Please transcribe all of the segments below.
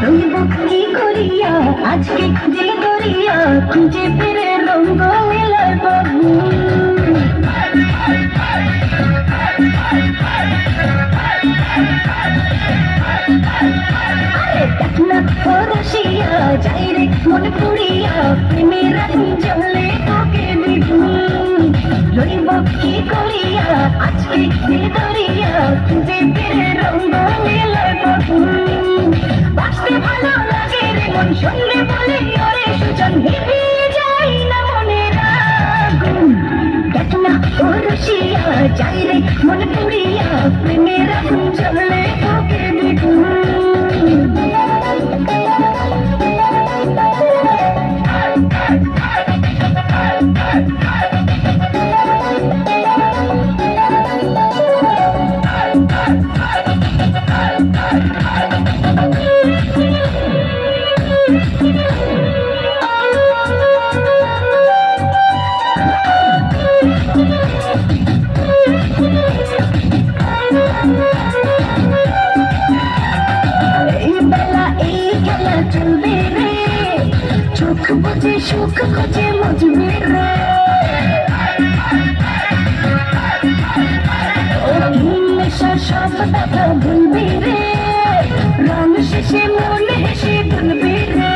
রইব কি করিয়া আজকে খুঁজে দরিয়া খুঁজে ফিরে রঙ্গ মিলাব রসিয়া যাই রে মন পুড়িয়া প্রেমের আগুন জ্বলে তোকে দ্বিগুণ রইব কি করিয়া আজকে খুঁজে দরিয়া খুঁজে ফিরে রঙ্গ মিলাব বাঁচতে ভালো লাগে রে মন শুনলে বলে ওরে সুজন ভেবে যাই না মনের আগুন দেখ না ও রসিয়া যাই রে মন পুড়িয়া প্রেমের আগুন জ্বলে তোকে দ্বিগুণ চোখ বুঝে সুখ খুঁজে মজবে রে নেশা সব ব্যথা ভুলবি রে রং শেষে মনে হেসে ভুলবি রে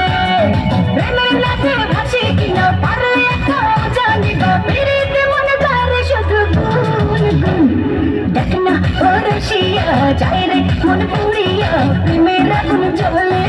প্রেমের নাচে ভাসে কিনা পারে একা জানিবা পেরেতে মনে তারে শুধু গুন গুন দেখ না ও রসিয়া যায় রে মন পুড়িয়া প্রেমের আগুন জ্বলে